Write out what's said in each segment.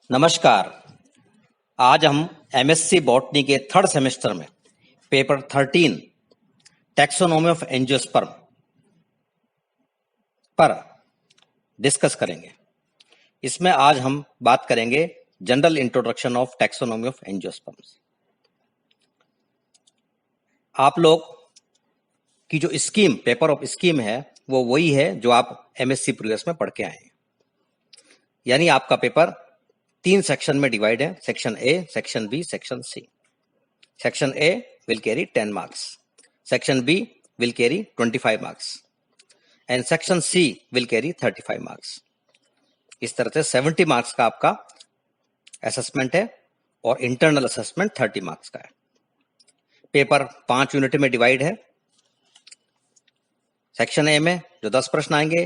नमस्कार। आज हम एमएससी बॉटनी के थर्ड सेमेस्टर में पेपर 13 टैक्सोनॉमी ऑफ एंजियोस्पर्म पर डिस्कस करेंगे। इसमें आज हम बात करेंगे general introduction of taxonomy of angiosperms. आप लोग की जो स्कीम, पेपर ऑफ स्कीम है, वो वही है जो आप एमएससी प्रीवियस में पढ़ के आए हैं। यानी आपका पेपर 3 सेक्शन में डिवाइड है, section A, section B, section C. Section A will carry 10 marks, section B will carry 25 marks and section C will carry 35 marks। इस तरह से 70 मार्क्स का आपका असेसमेंट है और इंटरनल असेसमेंट 30 मार्क्स का है। पेपर 5 यूनिट में डिवाइड है। सेक्शन ए में जो 10 प्रश्न आएंगे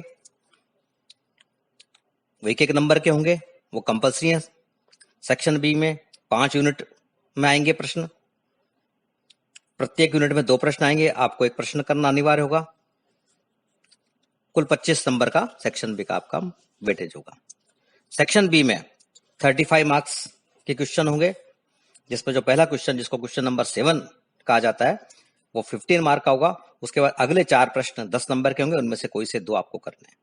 वो एक नंबर के होंगे, वो कंपल्सरी है। सेक्शन बी में 5 यूनिट में आएंगे प्रश्न, प्रत्येक यूनिट में 2 प्रश्न आएंगे, आपको 1 प्रश्न करना अनिवार्य होगा। कुल 25 नंबर का सेक्शन बी का आपका वेटेज होगा। सेक्शन बी में 35 मार्क्स के क्वेश्चन होंगे, जिसमें जो पहला क्वेश्चन, जिसको क्वेश्चन नंबर 7 कहा जाता है, वो 15 मार्क का होगा। उसके बाद अगले 4 प्रश्न 10 नंबर के होंगे, उनमें से कोई से 2 आपको करने हैं।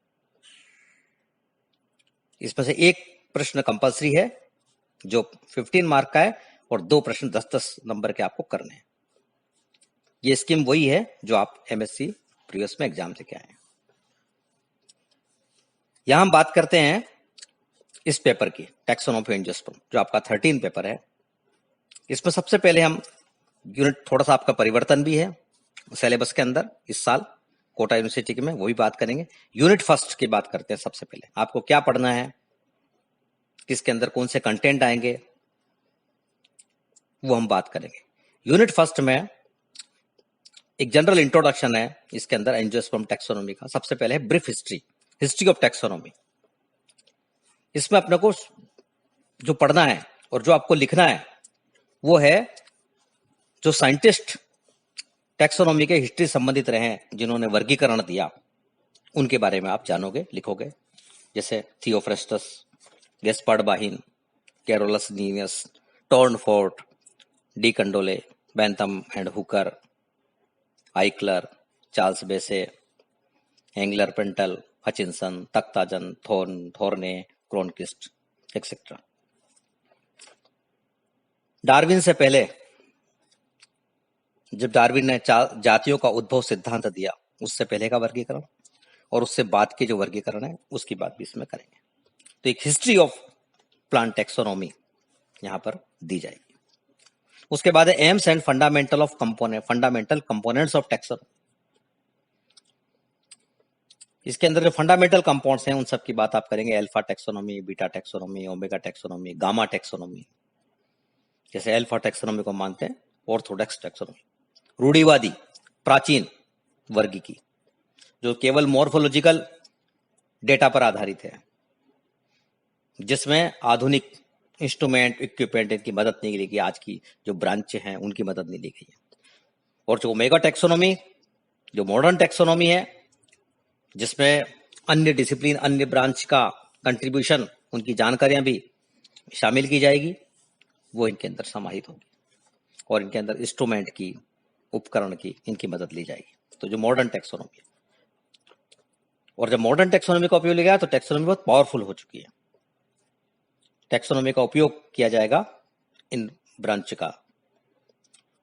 इसमें से 1 प्रश्न कंपल्सरी है जो 15 मार्क का है और 2 प्रश्न 10-10 नंबर के आपको करने हैं। ये स्कीम वही है जो आप एमएससी प्रीवियस में एग्जाम से क्या है। यहां हम बात करते हैं इस पेपर की, टैक्सोनॉमी ऑफ एंजियोस्पर्म, जो आपका 13 पेपर है। इसमें सबसे पहले हम यूनिट, थोड़ा सा आपका परिवर्तन भी है सिलेबस के अंदर इस साल कोटा यूनिवर्सिटी में, वो भी बात करेंगे। यूनिट फर्स्ट की बात करते हैं। सबसे पहले आपको क्या पढ़ना है, किसके अंदर कौन से कंटेंट आएंगे, वो हम बात करेंगे। यूनिट फर्स्ट में एक जनरल इंट्रोडक्शन है इसके अंदर एंजियोस्पर्म टैक्सोनॉमी का। सबसे पहले है ब्रीफ हिस्ट्री ऑफ टैक्सोनॉमी। इसमें अपने को जो पढ़ना है और जो आपको लिखना है वो है जो साइंटिस्ट टैक्सोनॉमी के हिस्ट्री संबंधित रहे हैं, जिन्होंने वर्गीकरण दिया, उनके बारे में आप जानोगे, लिखोगे। जैसे Theophrastus, Gaspard Bauhin, Carolus Linnaeus, Tournefort, de Candolle, Bentham and Hooker, Eichler, Charles Bessey, Engler Prantl, Hutchinson, Takhtajan, Thorne, Cronquist etcetera. Darwin से पहले, जब डार्विन ने जातियों का उद्भव सिद्धांत दिया, उससे पहले का वर्गीकरण और उससे बाद के जो वर्गीकरण है उसकी बात भी इसमें करेंगे। तो एक हिस्ट्री ऑफ प्लांट टैक्सोनॉमी यहां पर दी जाएगी। उसके बाद है AIIMS and fundamental components of taxonomy. इसके अंदर जो फंडामेंटल कंपाउंड्स हैं उन सब की बात आप करेंगे। Alpha taxonomy, beta taxonomy, omega taxonomy, gamma taxonomy. जैसे अल्फा टैक्सोनॉमी को मानते हैं ऑर्थोडॉक्स टैक्सोनॉमी, रूढ़िवादी प्राचीन वर्गीकी, जो केवल मॉर्फोलॉजिकल डेटा पर आधारित है, जिसमें आधुनिक इंस्ट्रूमेंट, इक्विपमेंट इनकी मदद नहीं ली गई, आज की जो ब्रांच हैं उनकी मदद नहीं ली गई है। और जो ओमेगा टैक्सोनॉमी, जो मॉडर्न टैक्सोनॉमी है, जिसमें अन्य डिसिप्लिन, अन्य ब्रांच का कंट्रीब्यूशन, उनकी जानकारियां भी शामिल की जाएगी, वो इनके अंदर समाहित होगी और इनके अंदर इंस्ट्रूमेंट की, उपकरण की, इनकी मदद ली जाएगी। तो जो मॉडर्न टैक्सोनॉमी है, और जब मॉडर्न टैक्सोनॉमी का उपयोग लिया गया तो टैक्सोनॉमी बहुत पावरफुल हो चुकी है। टैक्सोनॉमी का उपयोग किया जाएगा इन ब्रांच का।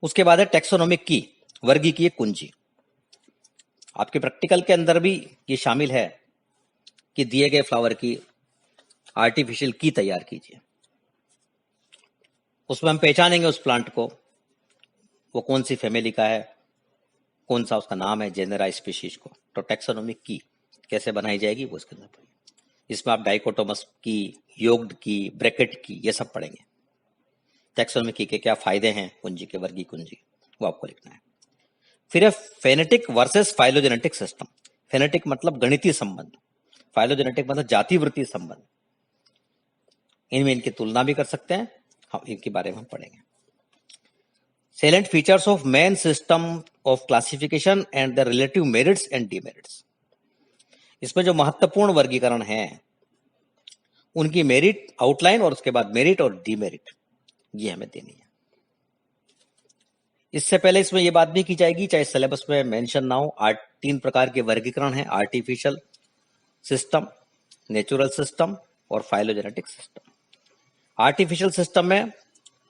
उसके बाद है टैक्सोनॉमिक की, वर्गीकीय कुंजी। आपके प्रैक्टिकल के अंदर भी ये शामिल है कि दिए गए फ्लावर की आर्टिफिशियल की तैयार कीजिए। उसमें हम पहचानेंगे उस प्लांट को, वो कौन सी फैमिली का है, कौन सा उसका नाम है, जेनरा, स्पीशीज को। तो टैक्सोनॉमिक की कैसे बनाई जाएगी वो इसके अंदर। इसमें आप डाइकोटोमस की, योग्ड की, ब्रैकेट की, ये सब पढ़ेंगे। टैक्सोनॉमिक की के क्या फायदे हैं कुंजी के, वर्गी कुंजी, वो आपको लिखना है। फिर है phonetic versus phylogenetic system. Phonetic मतलब गणितीय संबंध, फाइलोजेनेटिक मतलब जातिवृत्तीय संबंध। इनमें इनकी तुलना भी कर सकते हैं, हम इनके बारे में हम पढ़ेंगे। Salient features of main system of classification and the relative merits and demerits। इसमें जो महत्वपूर्ण वर्गीकरण है उनकी मेरिट आउटलाइन और उसके बाद मेरिट और डीमेरिट ये हमें देनी है। इससे पहले इसमें ये बात भी की जाएगी, चाहे सिलेबस में मेंशन ना हो, 3 प्रकार के वर्गीकरण हैं, आर्टिफिशियल सिस्टम, नेचुरल सिस्टम और फाइलोजेनेटिक सिस्टम। आर्टिफिशियल सिस्टम में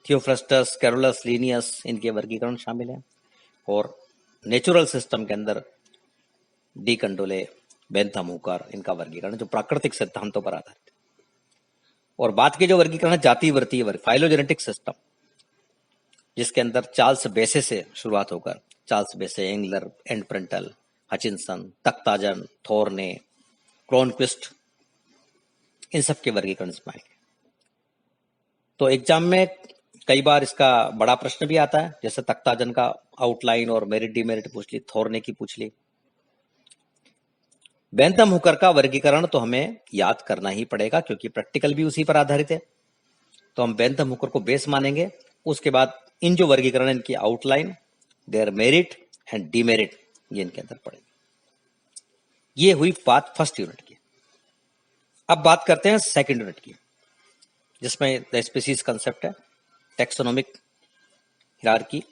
थियोफ्रस्टस, कैरोलस, लीनियस इनके वर्गीकरण शामिल हैं, और नेचुरल सिस्टम के अंदर डी कंडोले, बेंथम, हुकर इनका वर्गीकरण जो प्राकृतिक सिद्धांतों पर आधारित है। और बात की जो वर्गीकरण है जाति वर्तीय वर्ग, फाइलोजेनेटिक सिस्टम, जिसके अंदर चार्ल्स बेसे से शुरुआत होकर चार्ल्स बेसे, एंगलर, एंडप्रेंटल, हचिनसन, तख्ताजन, थोर्ने, क्रोनक्विस्ट, इन सब के वर्गीकरण इसमें आएंगे। तो एग्जाम में कई बार इसका बड़ा प्रश्न भी आता है, जैसे तख्ताजन का आउटलाइन और मेरिट डीमेरिट पूछ ली, थोर्ने की पूछ ली। बेंथम हुकर का वर्गीकरण तो हमें याद करना ही पड़ेगा क्योंकि प्रैक्टिकल भी उसी पर आधारित है, तो हम बेंथम हुकर को बेस मानेंगे। उसके बाद इन जो वर्गीकरण इनकी outline, their merit and demerit, ये इनके अंदर पड़ेगी। ये हुई बात फर्स्ट यूनिट की। अब बात करते हैं सेकंड यूनिट की, जिसमें द स्पीशीज कंसेप्ट है, taxonomic hierarchy,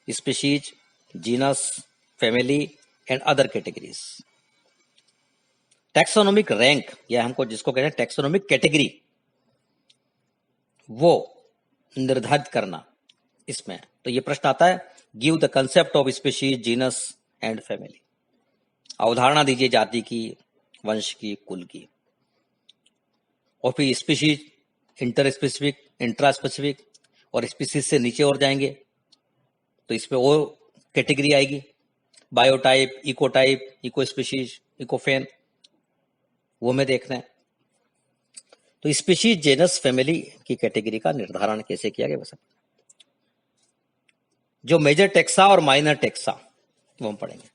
species, genus, family and other categories. Taxonomic rank या हमको जिसको कहते हैं टैक्सोनोमिक कैटेगरी, वो निर्धारित करना इसमें। तो ये प्रश्न आता है, give the concept of species, genus and family. अवधारणा दीजिए जाति की, वंश की, कुल की। और फिर species, inter specific, intra specific, और स्पीशीज से नीचे और जाएंगे तो इसमें और कैटेगरी आएगी, बायोटाइप, इकोटाइप, इको स्पीशीज, इकोफेन, वो हमें देखना है। तो स्पीशीज, जेनस, फैमिली की कैटेगरी का निर्धारण कैसे किया गया, बस जो मेजर टेक्सा और माइनर टेक्सा वो हम पढ़ेंगे।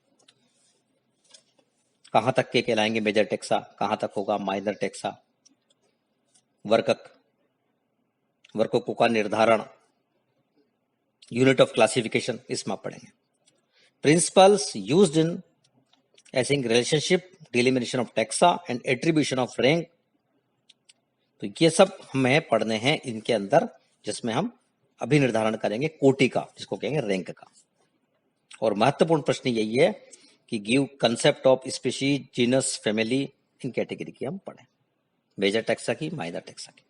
कहां तक के कहलाएंगे मेजर टेक्सा, कहां तक होगा माइनर टेक्सा, वर्ककों का निर्धारण, यूनिट ऑफ क्लासिफिकेशन, इसमें आप पढ़ेंगे। Principles used in assessing relationship, delimitation of taxa and attribution of rank, तो ये सब हमें पढ़ने हैं इनके अंदर, जिसमें हम अभी निर्धारण करेंगे कोटि का, जिसको कहेंगे रैंक का। और महत्वपूर्ण प्रश्न यही है कि give concept of species, genus, family, इन कैटेगरी की हम पढ़ें, मेजर टेक्सा की, माइनर टेक्सा की।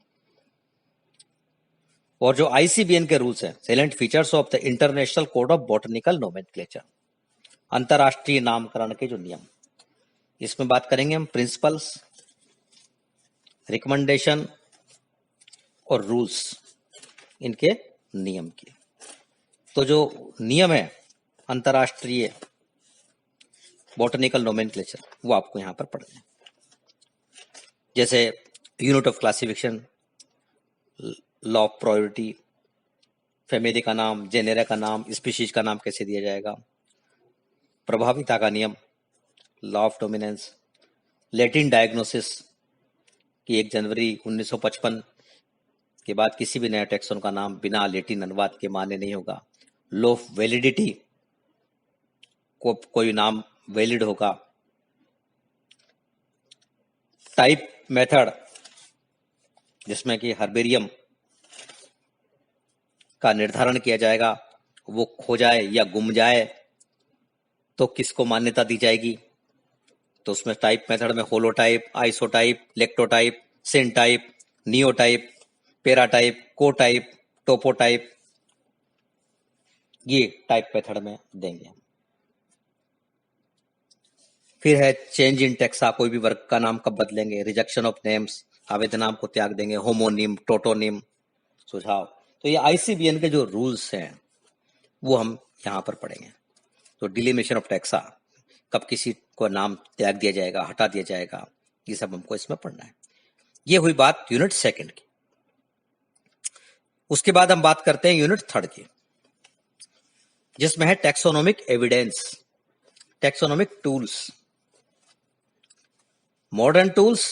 और जो आईसीबीएन के रूल्स हैं, salient features of the international code of botanical nomenclature, अंतरराष्ट्रीय नामकरण के जो नियम, इसमें बात करेंगे हम प्रिंसिपल्स, रिकमेंडेशन और रूल्स, इनके नियम की। तो जो नियम है अंतरराष्ट्रीय बॉटनिकल नोमेनक्लेचर, वो आपको यहां पर पढ़ना है। जैसे unit of classification, law of priority, family का नाम, जेनेरा का नाम, स्पीशीज का नाम कैसे दिया जाएगा, प्रभाविता का नियम, law of dominance, Latin diagnosis कि 1 जनवरी 1955 के बाद किसी भी नया टैक्सोन का नाम बिना लैटिन अनुवाद के मान्य नहीं होगा, लॉ ऑफ वैलिडिटी, कोई नाम वैलिड होगा, टाइप मेथड जिसमें कि हर्बेरियम का निर्धारण किया जाएगा, वो खो जाए या गुम जाए तो किसको मान्यता दी जाएगी, तो उसमें टाइप मेथड में holotype, isotype, lectotype, syntype, neotype, paratype, cotype, topotype, ये टाइप मेथड में देंगे। फिर है चेंज इन टेक्सा, कोई भी वर्ग का नाम कब बदलेंगे, रिजेक्शन ऑफ नेम्स, आवेदन नाम को त्याग देंगे, होमोनिम, टोटोनिम, सुझाव। तो ये आईसीबीएन के जो रूल्स हैं वो हम यहां पर पढ़ेंगे। तो डिलिमिनेशन ऑफ टेक्सा, कब किसी को नाम त्याग दिया जाएगा, हटा दिया जाएगा, ये सब हमको इसमें पढ़ना है। ये हुई बात यूनिट सेकंड की। उसके बाद हम बात करते हैं यूनिट थर्ड की, जिसमें है taxonomic evidence, taxonomic tools, modern tools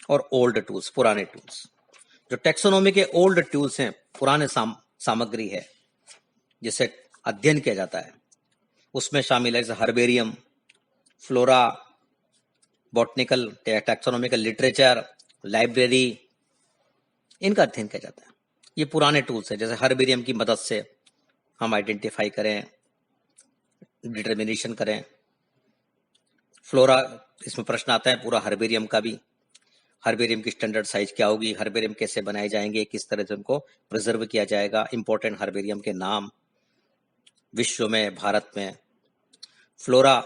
और ओल्ड टूल्स, पुराने टूल्स। जो टैक्सोनोमी के ओल्ड टूल्स हैं, पुराने सामग्री है जिसे अध्ययन किया जाता है, उसमें शामिल है जैसे herbarium, flora, botanical taxonomical literature, library, इनका अध्ययन किया जाता है। ये पुराने टूल्स है, जैसे हर्बेरियम की मदद से हम आइडेंटिफाई करें, डिटर्मिनेशन करें। फ्लोरा, इसमें प्रश्न आता है पूरा हर्बेरियम का भी, हर्बेरियम की स्टैंडर्ड साइज क्या होगी, हर्बेरियम कैसे बनाए जाएंगे, किस तरह से उनको प्रिजर्व किया जाएगा, इंपॉर्टेंट हर्बेरियम के नाम विश्व में, भारत में। Flora,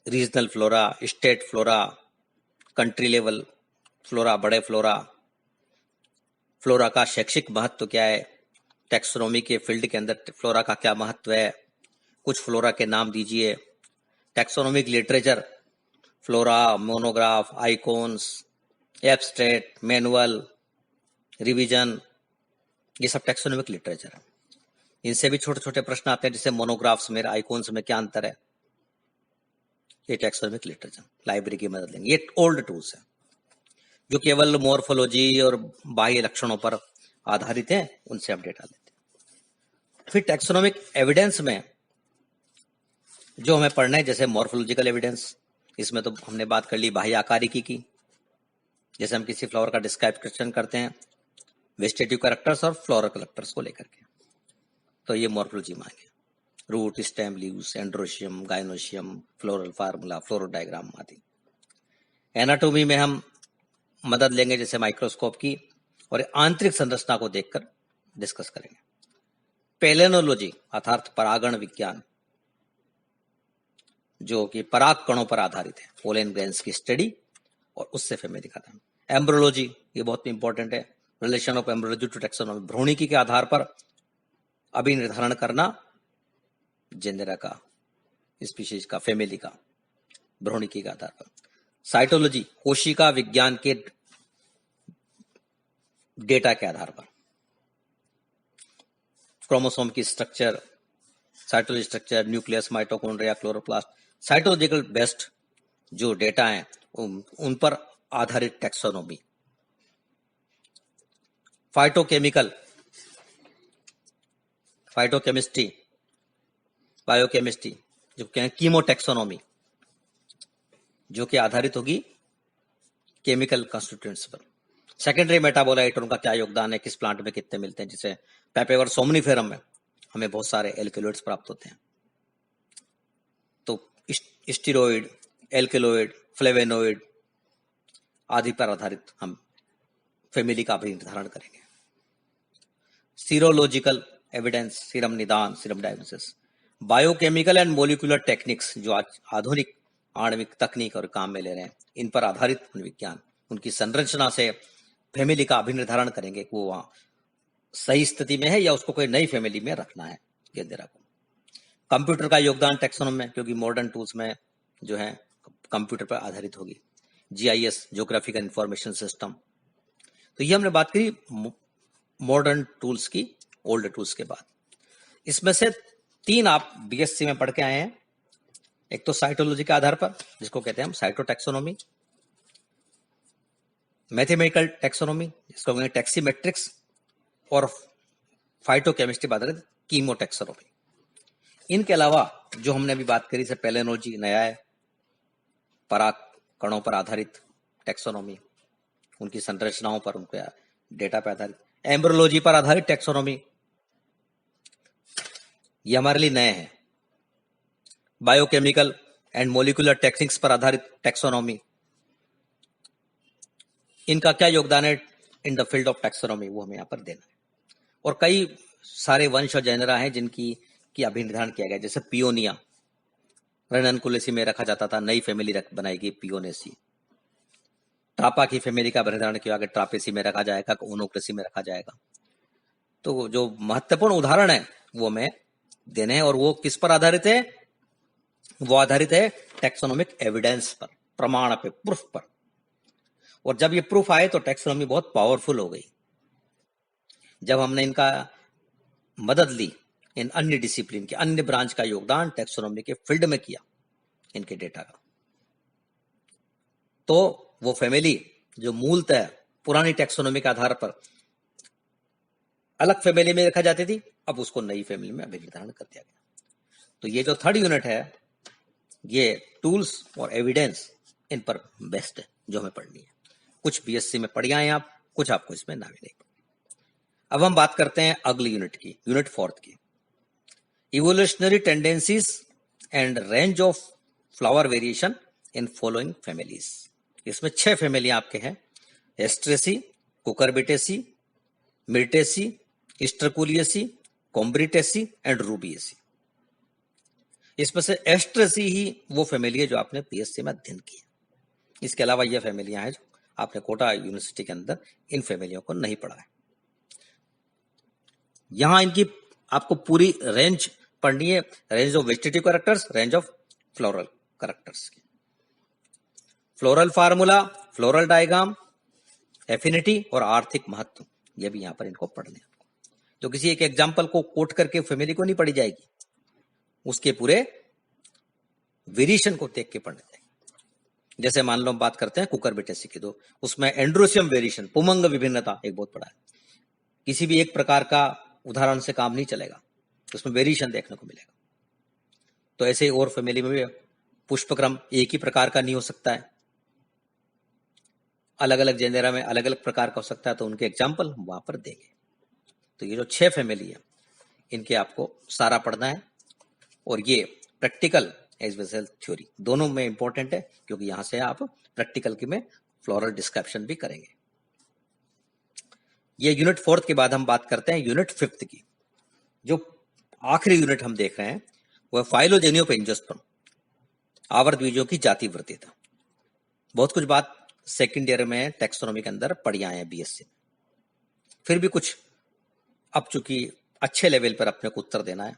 regional flora, state flora, country level flora, बड़े फ्लोरा। फ्लोरा का शैक्षिक महत्व क्या है, टैक्सोनॉमी के फील्ड के अंदर फ्लोरा का क्या महत्व है, कुछ फ्लोरा के नाम दीजिए। Taxonomic literature, flora, monograph, icons, abstract, manual, revision, ये सब टैक्सोनॉमिक लिटरेचर है। इनसे भी छोटे छोटे प्रश्न आते हैं, जैसे मोनोग्राफ्स में, आइकॉन्स में क्या अंतर है। ये टैक्सोनॉमिक लिटरेचर लाइब्रेरी की मदद लेंगे। ये ओल्ड टूल्स है जो केवल मॉर्फोलॉजी और बाह्य लक्षणों पर आधारित हैं, उनसे हम डेटा लेते हैं। फिर टैक्सोनॉमिक एविडेंस में जो हमें पढ़ना है, जैसे मॉर्फोलॉजिकल एविडेंस, इसमें तो हमने बात कर ली बाह्य आकारिकी की, जैसे हम किसी फ्लावर का डिस्क्रिप्शन करते हैं वेजिटेटिव कैरेक्टर्स और फ्लोरल कैरेक्टर्स को लेकर के, तो ये मॉर्फोलॉजी में आएंगे। Root, stem, leaves, androecium, gynoecium, floral formula, floral diagram आदि। एनाटोमी में हम मदद लेंगे जैसे माइक्रोस्कोप की, और आंतरिक संरचना को देखकर डिस्कस करेंगे। पेलेनोलॉजी अर्थात परागण विज्ञान, जो कि पराग कणों पर आधारित है, पोलन ग्रेन्स की स्टडी और उससे फैमिली दिखाता है। एम्ब्रोलॉजी, ये बहुत इंपॉर्टेंट है, relation of embryology to taxonomy, भ्रूणिकी के आधार पर अभिनिर्धारण करना जेनेरा का, स्पीशीज का, फैमिली का, भ्रूणिकी के आधार पर। साइटोलॉजी, कोशिका विज्ञान के डेटा के आधार पर, क्रोमोसोम की structure, cytology structure, nucleus, mitochondria, chloroplast, cytological based जो डेटा हैं उन पर आधारित टैक्सोनॉमी। फाइटोकेमिकल, फाइटोकेमिस्ट्री, बायोकेमिस्ट्री, जो कीमोटैक्सोनॉमी, जो कि आधारित होगी केमिकल कंस्टिट्यूएंट्स पर। सेकेंडरी मेटाबोलाइट, उनका क्या योगदान है, किस प्लांट में कितने मिलते हैं, जैसे पेपेवर सोमनिफेरम में हमें बहुत सारे एल्केलॉइड्स प्राप्त होते हैं, तो स्टीरोइड, एल्केलॉइड, फ्लेवेनोइड आदि पर आधारित हम फैमिली का भी निर्धारण करेंगे। सीरोलॉजिकल एविडेंस, सीरम निदान, serum diagnosis. Biochemical and molecular techniques, जो आज आधुनिक आणविक तकनीक और काम में ले रहे हैं, इन पर आधारित विज्ञान, उनकी संरचना से फैमिली का अभिनिर्धारण करेंगे कि वो वहां सही स्थिति में है या उसको कोई नई फैमिली में रखना है गेंदेरा को। कंप्यूटर का योगदान टैक्सोनॉमी में, क्योंकि मॉडर्न टूल्स में जो है कंप्यूटर पर आधारित होगी। GIS, geographical information system. तो ये हमने बात करी मॉडर्न टूल्स की, ओल्ड टूल्स के बाद। इसमें से 3 आप बीएससी में पढ़ के आए हैं। एक तो साइटोलॉजी के आधार पर, जिसको कहते हैं हम साइटोटैक्सोनॉमी, मैथमेटिकल टैक्सोनॉमी, जिसको कहते हैं टैक्सीमेट्रिक्स, और फाइटोकेमिस्ट्री पर आधारित कीमोटैक्सोनॉमी। इनके अलावा जो हमने अभी बात करी से पेलेनोलॉजी नया है, पराग कणों पर आधारित टैक्सोनॉमी, उनकी संरचनाओं पर, उनके डेटा पर आधारित। एम्ब्रोलॉजी पर आधारित टैक्सोनॉमी, ये हमारे लिए नए हैं। बायोकेमिकल एंड मोलिकुलर टेक्निक्स पर आधारित टैक्सोनॉमी, इनका क्या योगदान है in the field of taxonomy, वो हमें यहाँ पर देना है। और कई सारे वंश और जेनरा हैं जिनकी की अभिनिर्धारण किया गया, जैसे पियोनिया, रननकुलेसी में रखा जाता था, नई फैमिली बनाई गई पियोनेसी। ट्रापा की फैमिली का अभिनिर्धारण किया गया, ट्रापेसी में रखा जाएगा, ओनोक्लेसी में रखा जाएगा। तो जो महत्वपूर्ण उदाहरण है वो हमें देने हैं, और वो किस पर आधारित है, वो आधारित है टैक्सोनॉमिक एविडेंस पर, प्रमाण पे, प्रूफ पर। और जब ये प्रूफ आए तो टैक्सोनॉमी बहुत पावरफुल हो गई। जब हमने इनका मदद ली, इन अन्य डिसिप्लिन के, अन्य ब्रांच का योगदान टैक्सोनॉमी के फील्ड में किया, इनके डेटा का, तो वो फैमिली जो मूलतः पुरानी टैक्सोनॉमी के आधार पर अलग फैमिली में रखा जाती थी, अब उसको नई फैमिली में अभिनिर्धारण कर दिया गया। तो ये जो 3rd यूनिट है, ये टूल्स और एविडेंस, इन पर बेस्ट है जो हमें पढ़नी है। कुछ बीएससी में पढ़ आए आप, कुछ आपको इसमें ना मिले। अब हम बात करते हैं अगली यूनिट की, यूनिट 4 की, evolutionary tendencies and range of flower variation in following families. इसमें 6 फैमिली आपके हैं, एस्ट्रेसी, कुकरबिटेसी, मिर्टेसी, स्ट्रकुलियसी, कॉम्ब्रिटेसी एंड रूबिएसी। इसमें से एस्ट्रेसी ही वो फैमिली है जो आपने पीएससी में अध्ययन किया। इसके अलावा ये फैमिलियां हैं जो आपने कोटा यूनिवर्सिटी के अंदर इन फैमिलियों को नहीं पढ़ा है। यहां इनकी आपको पूरी रेंज पढ़नी है, range of vegetative characters, range of floral characters की, floral formula, floral diagram, affinity और आर्थिक महत्व, ये भी यहां पर इनको पढ़ने हैं। तो किसी एक एग्जाम्पल को कोट करके फैमिली को नहीं पढ़ी जाएगी, उसके पूरे वेरिएशन को देख के पढ़ने जाएगी। जैसे मान लो हम बात करते हैं कुकरबिटेसी की, तो उसमें एंड्रोसियम वेरिएशन, पुमंग विभिन्नता एक बहुत बड़ा है। किसी भी एक प्रकार का उदाहरण से काम नहीं चलेगा, उसमें वेरिएशन देखने को मिलेगा। तो ऐसे और फैमिली में भी पुष्पक्रम एक ही प्रकार का नहीं हो सकता है, अलग अलग जेनेरा में अलग अलग प्रकार का हो सकता है, तो उनके एग्जाम्पल हम वहां पर देंगे। तो ये जो 6 फैमिली है इनके आपको सारा पढ़ना है, और ये practical as well as theory दोनों में इंपॉर्टेंट है, क्योंकि यहां से आप प्रैक्टिकल की में फ्लोरल डिस्क्रिप्शन भी करेंगे। ये यूनिट 4 के बाद हम बात करते हैं यूनिट 5 की। जो आखिरी यूनिट हम देख रहे हैं वह फाइलोजेनी ऑफ एंजियोस्पर्म, आवर्त बीजों की जाति वृत्तीयता। बहुत कुछ बात सेकंड ईयर में टेक्सोनॉमी के अंदर पढ़ी आए हैं बीएससी, फिर भी कुछ अब चूंकि अच्छे लेवल पर अपने को उत्तर देना है।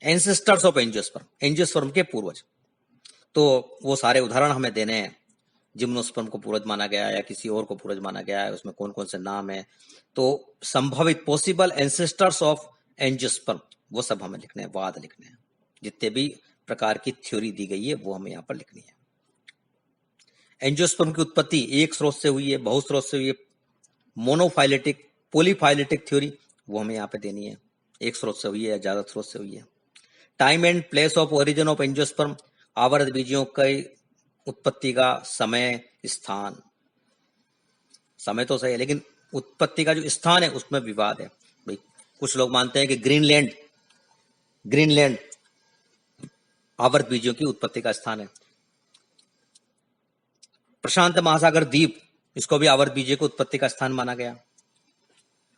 एंसेस्टर्स ऑफ एंजियोस्पर्म, एंजियोस्पर्म के पूर्वज, तो वो सारे उदाहरण हमें देने हैं। जिम्नोस्पर्म को पूर्वज माना गया है या किसी और को पूर्वज माना गया है, उसमें कौन कौन से नाम है, तो संभावित पॉसिबल एंसेस्टर्स ऑफ एंजियोस्पर्म वो सब हमें लिखने हैं, वाद लिखने हैं। जितने भी प्रकार की थ्योरी दी गई है वो हमें यहाँ पर लिखनी है। एंजियोस्पर्म की उत्पत्ति एक स्रोत से हुई है, बहुत स्रोत से हुई है, मोनोफाइलेटिक, पॉलीफाइलेटिक थ्योरी वो हमें यहाँ पे देनी है, एक स्रोत से हुई है या ज्यादा स्रोत से हुई है। Time and place of origin of angiosperm, आवर्त बीजियों की उत्पत्ति का समय स्थान, समय तो सही है लेकिन उत्पत्ति का जो स्थान है उसमें विवाद है। भाई कुछ लोग मानते हैं कि ग्रीनलैंड आवर्त बीजियों की उत्पत्ति का स्थान है। प्रशांत महासागर द्वीप, इसको भी आवर्त बीजियों की उत्पत्ति का स्थान माना गया।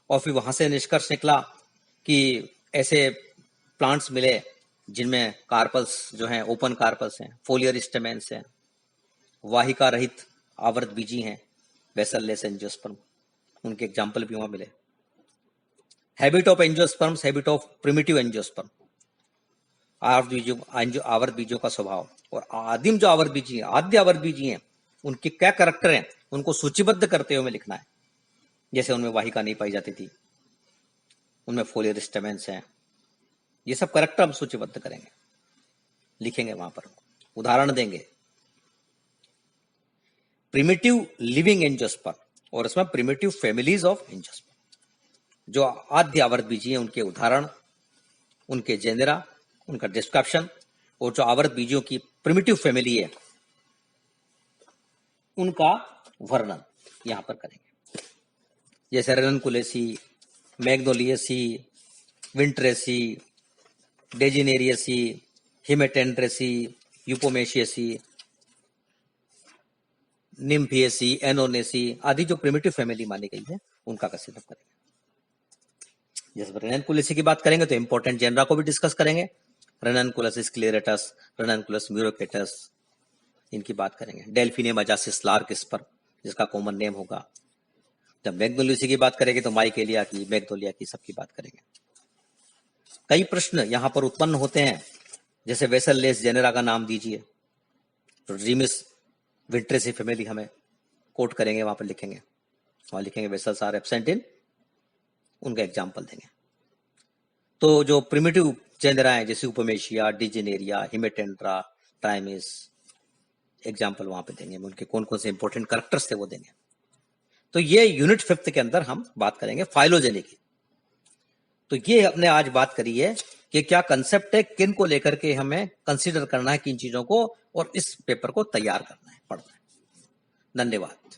और फिर वहां से निष्कर्ष निकला कि ऐसे प्लांट्स मिले जिनमें कार्पल्स जो हैं ओपन कार्पल्स हैं, फोलियर स्टेमेंस हैं, वाहिका रहित आवर्त बीजी हैं, वेसललेस एंजियोस्पर्म, उनके एग्जाम्पल भी वहां मिले। Habit of angiosperms, habit of primitive angiosperm, आवर्त बीजों का स्वभाव, और आदिम जो आवर्त बीजी हैं, आद्य आवर्त बीजी हैं, उनके क्या कैरेक्टर हैं उनको सूचीबद्ध करते हुए लिखना है। जैसे उनमें वाहिका नहीं पाई जाती थी, उनमें फोलियर स्टेमेंस हैं, ये सब कैरेक्टर हम सूचीबद्ध करेंगे, लिखेंगे वहां पर, उदाहरण देंगे। प्रिमिटिव लिविंग एंजियोस्पर्म, और इसमें प्रिमिटिव फैमिलीज ऑफ एंजियोस्पर्म, जो आद्य आवर्त बीजी हैं उनके उदाहरण, उनके जेनेरा, उनका डिस्क्रिप्शन, और जो आवर्त बीजियों की प्रिमिटिव फैमिली है उनका वर्णन यहां पर करेंगे। जैसे रेननकुलेसी, मैग्नोलिएसी, विंट्रेसी, डेजिनेरियसी, हिमेटेंड्रेसी, यूपोमेशियसी, निम्फिएसी, एनोनेसी आदि जो प्रिमिटिव फैमिली मानी गई है उनका कंसीडर करेंगे। जैसे रेननकुलेसी की बात करेंगे तो इंपॉर्टेंट जेनरा को भी डिस्कस करेंगे, रेननकुलस स्क्लेरेटस, रेननकुलस म्यूरोकेटस, इनकी बात करेंगे। डेल्फिनियम अजासिस लार्किस्पर जिसका कॉमन नेम होगा। जब मैग्नोलिएसी की बात करेंगे तो माइकेलिया की, मैग्नोलिया की, सबकी बात करेंगे। कई प्रश्न यहां पर उत्पन्न होते हैं, जैसे वेसललेस जेनेरा का नाम दीजिए, तो रीमिस विंट्रेसी फैमिली हमें कोट करेंगे, वहां पर लिखेंगे, वहां लिखेंगे वेसल्स आर एब्सेंट इन, उनका एग्जाम्पल देंगे। तो जो प्रिमिटिव जेनेरा है जैसे उपमेशिया, डिजेनेरिया, हिमेटेंड्रा, ट्राइमिस, एग्जाम्पल वहां पे देंगे, उनके कौन कौन से इंपॉर्टेंट कैरेक्टर्स थे वो देंगे। तो ये यूनिट 5 के अंदर हम बात करेंगे फाइलोजेनी की। तो ये हमने आज बात करी है कि क्या कंसेप्ट है, किन को लेकर के हमें कंसीडर करना है, किन चीजों को, और इस पेपर को तैयार करना है, पढ़ना है। धन्यवाद।